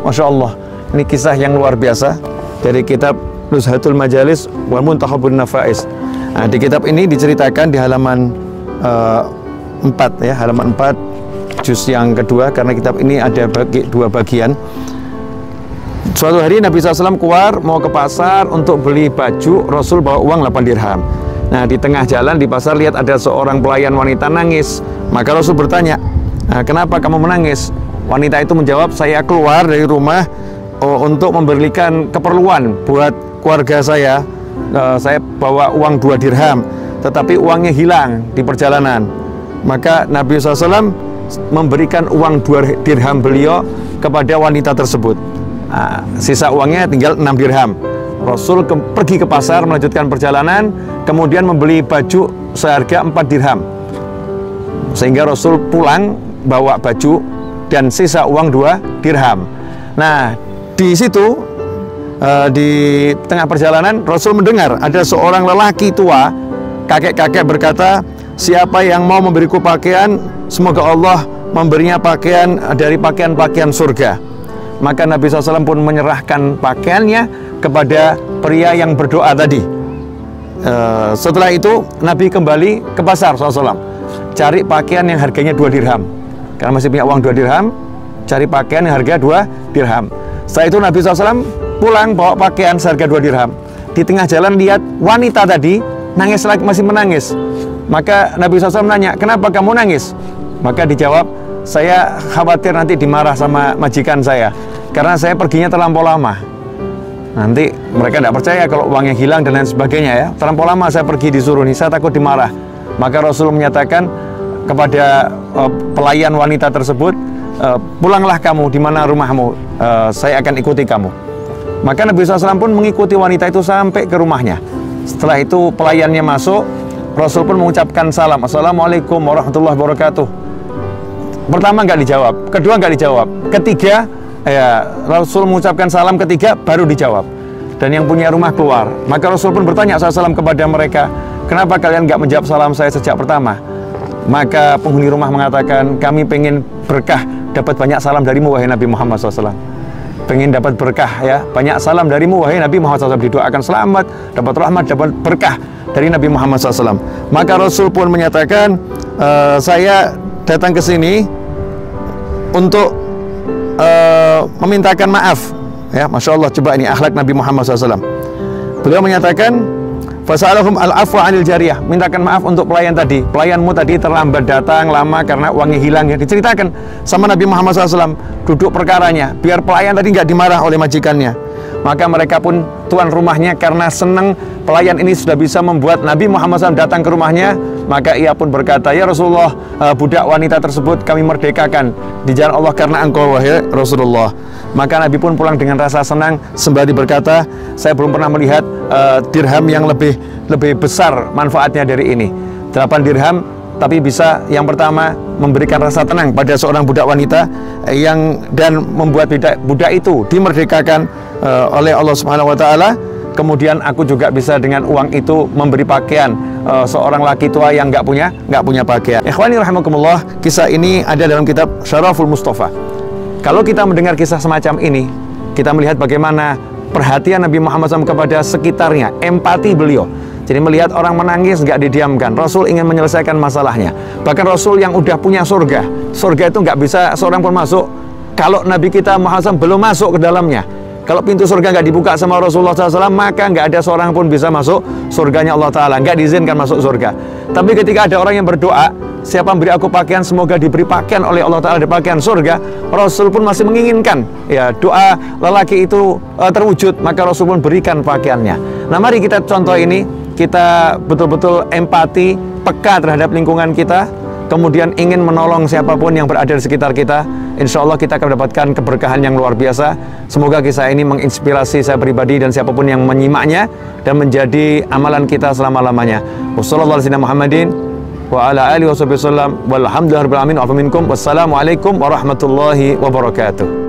Masya Allah, ini kisah yang luar biasa dari kitab Nuzhatul Majalis wal Muntahabun Nafais. Nah, di kitab ini diceritakan di halaman 4 ya, halaman 4 juz yang kedua, karena kitab ini ada dua bagian. Suatu hari Nabi SAW keluar mau ke pasar untuk beli baju. Rasul bawa uang 8 dirham. Nah, di tengah jalan di pasar lihat ada seorang pelayan wanita nangis. Maka Rasul bertanya, kenapa kamu menangis? Wanita itu menjawab, saya keluar dari rumah untuk memberikan keperluan buat keluarga saya. Saya bawa uang 2 dirham, tetapi uangnya hilang di perjalanan. Maka Nabi SAW memberikan uang 2 dirham beliau kepada wanita tersebut. Sisa uangnya tinggal 6 dirham. Rasul pergi ke pasar melanjutkan perjalanan, kemudian membeli baju seharga 4 dirham. Sehingga Rasul pulang bawa baju dan sisa uang 2 dirham. Nah, di situ di tengah perjalanan Rasul mendengar ada seorang lelaki tua, kakek-kakek berkata, siapa yang mau memberiku pakaian, semoga Allah memberinya pakaian dari pakaian-pakaian surga. Maka Nabi SAW pun menyerahkan pakaiannya kepada pria yang berdoa tadi. Setelah itu Nabi kembali ke pasar SAW, cari pakaian yang harganya 2 dirham. Karena masih punya uang 2 dirham, cari pakaian yang harga 2 dirham. Setelah itu Nabi SAW pulang bawa pakaian seharga 2 dirham. Di tengah jalan lihat wanita tadi nangis lagi, masih menangis. Maka Nabi SAW nanya, kenapa kamu nangis? Maka dijawab, saya khawatir nanti dimarah sama majikan saya, karena saya perginya terlampau lama. Nanti mereka tidak percaya kalau uangnya hilang dan lain sebagainya ya. Terlampau lama saya pergi disuruh nih, saya takut dimarah. Maka Rasul menyatakan kepada pelayan wanita tersebut, pulanglah kamu, di mana rumahmu, saya akan ikuti kamu. Maka Nabi SAW pun mengikuti wanita itu sampai ke rumahnya. Setelah itu pelayannya masuk, Rasul pun mengucapkan salam, Assalamualaikum warahmatullahi wabarakatuh. Pertama nggak dijawab, kedua nggak dijawab, ketiga ya Rasul mengucapkan salam ketiga baru dijawab. Dan yang punya rumah keluar. Maka Rasul pun bertanya SAW kepada mereka, kenapa kalian nggak menjawab salam saya sejak pertama? Maka penghuni rumah mengatakan, kami pengen berkah, dapat banyak salam darimu wahai Nabi Muhammad SAW. Pengen dapat berkah ya, banyak salam darimu wahai Nabi Muhammad SAW. Didoakan selamat, dapat rahmat, dapat berkah dari Nabi Muhammad SAW. Maka Rasul pun menyatakan, saya datang ke sini untuk memintakan maaf ya. Masya Allah, coba ini akhlak Nabi Muhammad SAW. Beliau menyatakan, fasalahum al-afwa anil jariyah, mintakan maaf untuk pelayan tadi. Pelayanmu tadi terlambat datang lama karena uangnya hilang ya. Diceritakan sama Nabi Muhammad SAW duduk perkaranya, biar pelayan tadi nggak dimarah oleh majikannya. Maka mereka pun tuan rumahnya karena senang pelayan ini sudah bisa membuat Nabi Muhammad SAW datang ke rumahnya, maka ia pun berkata, ya Rasulullah, budak wanita tersebut kami merdekakan di jalan Allah karena engkau wahai Rasulullah. Maka Nabi pun pulang dengan rasa senang sembari berkata, saya belum pernah melihat dirham yang lebih besar manfaatnya dari ini. 8 dirham tapi bisa yang pertama memberikan rasa tenang pada seorang budak wanita dan membuat budak itu dimerdekakan oleh Allah Subhanahu wa taala. Kemudian aku juga bisa dengan uang itu memberi pakaian seorang laki tua yang nggak punya pakaian. Ikhwani rahimakumullah, kisah ini ada dalam kitab Syaraful Mustafa. Kalau kita mendengar kisah semacam ini, kita melihat bagaimana perhatian Nabi Muhammad SAW kepada sekitarnya, empati beliau. Jadi melihat orang menangis nggak didiamkan. Rasul ingin menyelesaikan masalahnya. Bahkan Rasul yang udah punya surga itu nggak bisa seorang pun masuk kalau Nabi kita Muhammad SAW belum masuk ke dalamnya. Kalau pintu surga nggak dibuka sama Rasulullah SAW, maka nggak ada seorang pun bisa masuk surganya Allah Ta'ala. Nggak diizinkan masuk surga. Tapi ketika ada orang yang berdoa, siapa beri aku pakaian, semoga diberi pakaian oleh Allah Ta'ala di pakaian surga, Rasul pun masih menginginkan ya doa lelaki itu terwujud, maka Rasul pun berikan pakaiannya. Nah, mari kita contoh ini, kita betul-betul empati, peka terhadap lingkungan kita, kemudian ingin menolong siapapun yang berada di sekitar kita. Insya Allah kita akan mendapatkan keberkahan yang luar biasa. Semoga kisah ini menginspirasi saya pribadi dan siapapun yang menyimaknya dan menjadi amalan kita selama-lamanya. Wassalamualaikum warahmatullahi wabarakatuh.